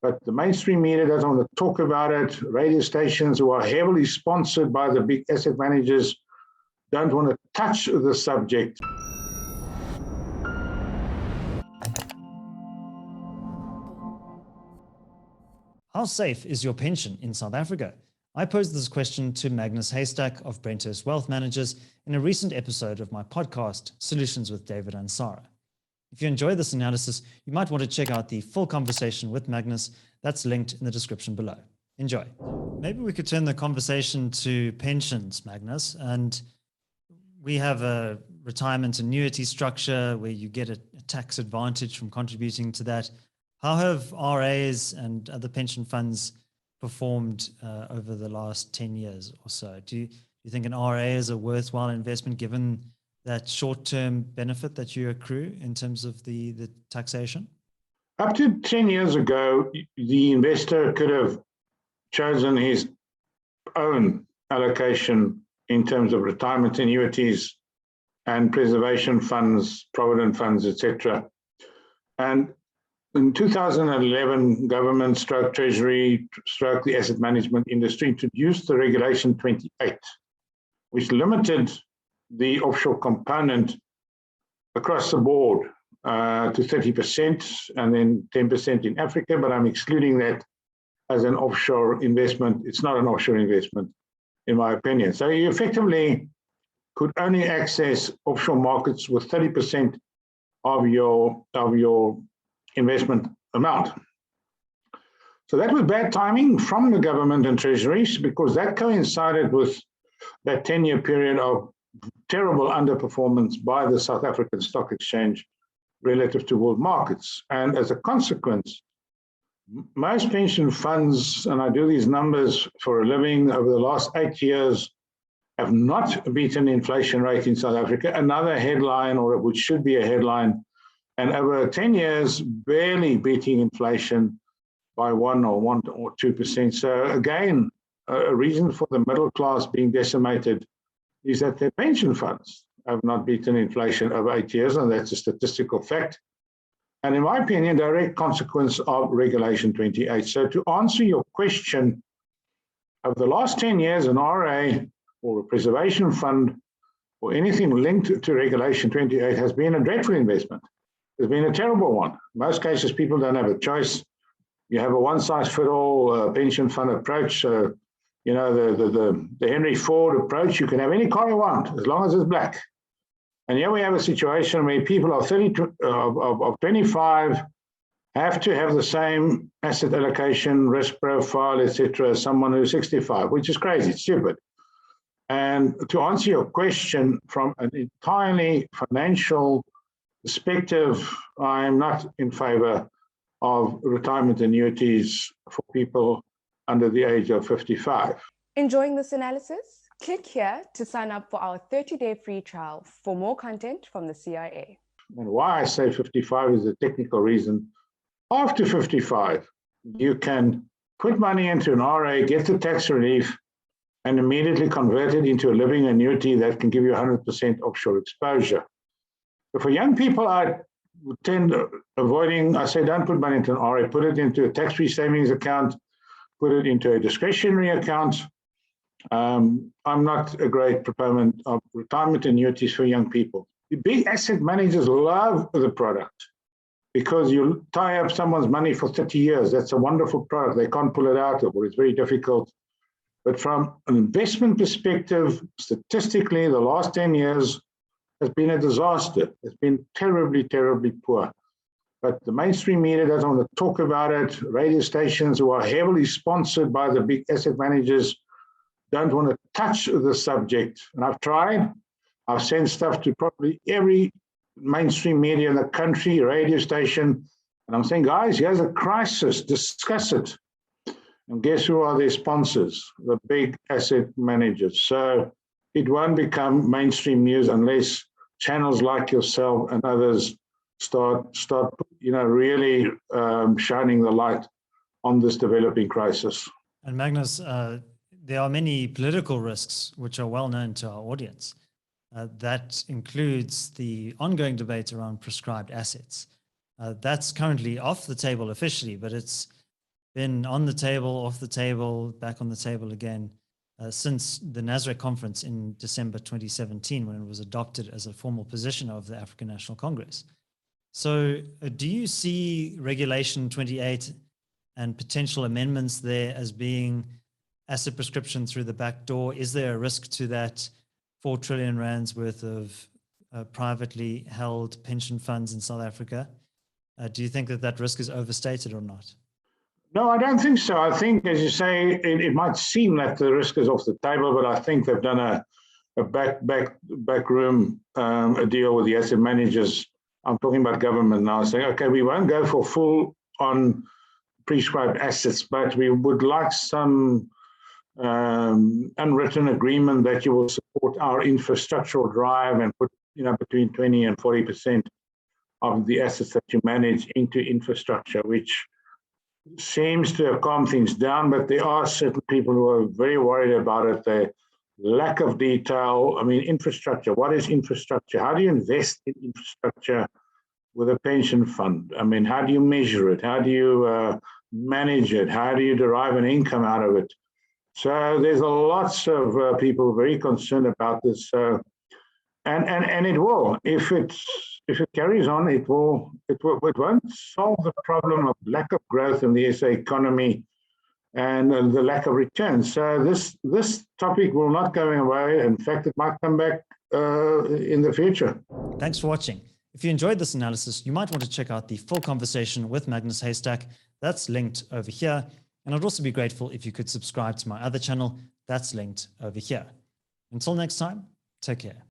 But the mainstream media doesn't want to talk about it. Radio stations who are heavily sponsored by the big asset managers don't want to touch the subject. How safe is your pension in South Africa? I posed this question to Magnus Heystek of Brenthurst Wealth Management in a recent episode of my podcast, Solutions with David Ansara. If you enjoy this analysis, you might want to check out the full conversation with Magnus. That's linked in the description below. Enjoy. Maybe we could turn the conversation to pensions, Magnus. And we have a retirement annuity structure where you get a tax advantage from contributing to that. How have RAs and other pension funds performed over the last 10 years or so? Do you think an RA is a worthwhile investment given that short-term benefit that you accrue in terms of the taxation? Up to 10 years ago, the investor could have chosen his own allocation in terms of retirement annuities and preservation funds, provident funds, etc. And in 2011, government stroke treasury stroke the asset management industry introduced the regulation 28, which limited the offshore component across the board to 30% and then 10% in Africa, but I'm excluding that as an offshore investment. It's not an offshore investment, in my opinion. So you effectively could only access offshore markets with 30% of your investment amount. So that was bad timing from the government and treasuries because that coincided with that 10-year period of terrible underperformance by the South African Stock Exchange relative to world markets. And as a consequence, most pension funds, and I do these numbers for a living, over the last 8 years, have not beaten inflation rate in South Africa, another headline, or which should be a headline, and over 10 years, barely beating inflation by 1 or 2%. So again, a reason for the middle class being decimated is that their pension funds have not beaten inflation over 8 years, and that's a statistical fact. And in my opinion, direct consequence of Regulation 28. So to answer your question, over the last 10 years, an RA or a preservation fund or anything linked to Regulation 28 has been a dreadful investment. It's been a terrible one. In most cases, people don't have a choice. You have a one-size-fits-all pension fund approach. So, you know, the Henry Ford approach, you can have any car you want, as long as it's black. And here we have a situation where people are 25 have to have the same asset allocation, risk profile, etc., as someone who's 65, which is crazy, it's stupid. And to answer your question from an entirely financial perspective, I'm not in favor of retirement annuities for people under the age of 55. Enjoying this analysis? Click here to sign up for our 30-day free trial for more content from the CIA. And why I say 55 is a technical reason. After 55, you can put money into an RA, get the tax relief, and immediately convert it into a living annuity that can give you 100% offshore exposure. But for young people, I would tend avoiding, I say don't put money into an RA, put it into a tax-free savings account, put it into a discretionary account. I'm not a great proponent of retirement annuities for young people. The big asset managers love the product because you tie up someone's money for 30 years. That's a wonderful product. They can't pull it out, or it's very difficult. But from an investment perspective, statistically, the last 10 years has been a disaster. It's been terribly, terribly poor. But the mainstream media doesn't want to talk about it. Radio stations who are heavily sponsored by the big asset managers don't want to touch the subject. And I've tried. I've sent stuff to probably every mainstream media in the country, radio station. And I'm saying, guys, here's a crisis. Discuss it. And guess who are their sponsors? The big asset managers. So it won't become mainstream news unless channels like yourself and others start really shining the light on this developing crisis. And Magnus, there are many political risks which are well known to our audience. That includes the ongoing debate around prescribed assets. That's currently off the table officially, but it's been on the table, off the table, back on the table again since the Nasrec conference in December 2017, when it was adopted as a formal position of the African National Congress. So do you see Regulation 28 and potential amendments there as being asset prescription through the back door? Is there a risk to that 4 trillion rands worth of privately held pension funds in South Africa? Do you think that that risk is overstated or not? No, I don't think so. I think, as you say, it might seem that the risk is off the table, but I think they've done a backroom a deal with the asset managers. I'm talking about government now, saying, okay, we won't go for full on prescribed assets, but we would like some unwritten agreement that you will support our infrastructural drive and put, between 20 and 40% of the assets that you manage into infrastructure, which seems to have calmed things down, but there are certain people who are very worried about it. The lack of detail. I mean, infrastructure. What is infrastructure? How do you invest in infrastructure with a pension fund? I mean, how do you measure it? How do you manage it? How do you derive an income out of it? So there's lots of people very concerned about this, and it will, if it carries on, it won't solve the problem of lack of growth in the SA economy and the lack of returns. So this topic will not go away. In fact, it might come back in the future. Thanks for watching. If you enjoyed this analysis, you might want to check out the full conversation with Magnus Heystek. That's linked over here. And I'd also be grateful if you could subscribe to my other channel. That's linked over here. Until next time, take care.